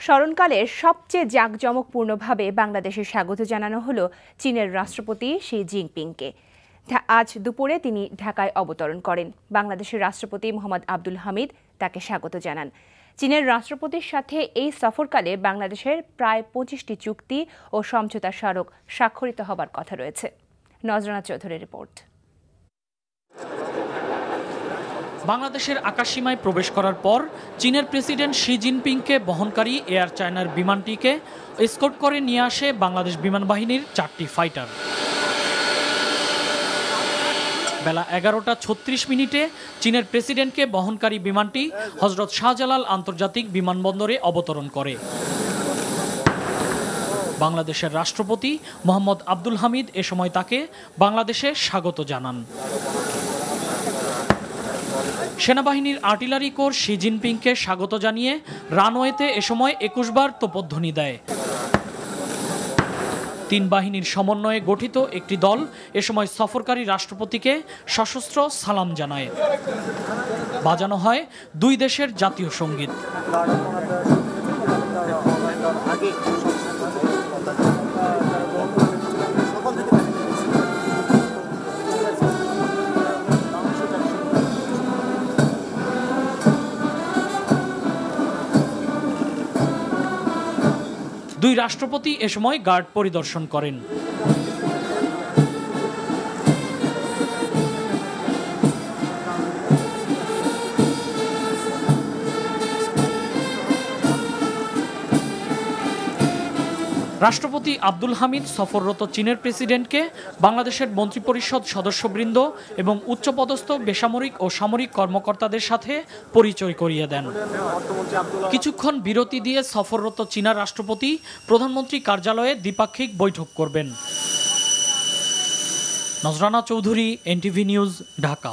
স্মরণকালে সবচেয়ে জাঁকজমকপূর্ণভাবে বাংলাদেশে স্বাগত জানানো হলো চীনের রাষ্ট্রপতি শি জিনপিংকে। আজ দুপুরে তিনি ঢাকায় অবতরণ করেন। বাংলাদেশের রাষ্ট্রপতি মোহাম্মদ আব্দুল হামিদ তাকে স্বাগত জানান। চীনের রাষ্ট্রপতির সাথে এই সফরকালে বাংলাদেশের প্রায় ২৫টি চুক্তি ও সমঝোতা স্মারক স্বাক্ষরিত হবার কথা রয়েছে। নজরানা চৌধুরীর রিপোর্ট। বাংলাদেশের আকাশসীমায় প্রবেশ করার পর চীনের প্রেসিডেন্ট শি জিনপিংকে বহনকারী এয়ার চায়নার বিমানটিকে এসকর্ট করে নিয়ে আসে বাংলাদেশ বিমান বাহিনীর 4টি ফাইটার। বেলা 11:36 চীনের প্রেসিডেন্টকে বহনকারী বিমানটি হযরত শাহজালাল আন্তর্জাতিক বিমানবন্দরে অবতরণ করে। বাংলাদেশের রাষ্ট্রপতি মোহাম্মদ আব্দুল হামিদ এ সময় তাকে বাংলাদেশে স্বাগত জানান। সেনাবাহিনীর আর্টিলারি কোর শি জিনপিংকে স্বাগত জানিয়ে রানওয়েতে এ সময় 21 বার তোপধ্বনি দেয়। 3 বাহিনীর সমন্বয়ে গঠিত একটি দল এ সময় সফরকারী রাষ্ট্রপতিকে সশস্ত্র সালাম জানায়। বাজানো হয় 2 দেশের জাতীয় সঙ্গীত। দুই রাষ্ট্রপতি এ সময় গার্ড পরিদর্শন করেন। রাষ্ট্রপতি আব্দুল হামিদ সফররত চীনের প্রেসিডেন্টকে বাংলাদেশের মন্ত্রিপরিষদ সদস্যবৃন্দ এবং উচ্চপদস্থ বেসামরিক ও সামরিক কর্মকর্তাদের সাথে পরিচয় করিয়ে দেন। কিছুক্ষণ বিরতি দিয়ে সফররত চীনা রাষ্ট্রপতি প্রধানমন্ত্রী কার্যালয়ে দ্বিপাক্ষিক বৈঠক করবেন। নজরানা চৌধুরী, এনটিভি নিউজ, ঢাকা।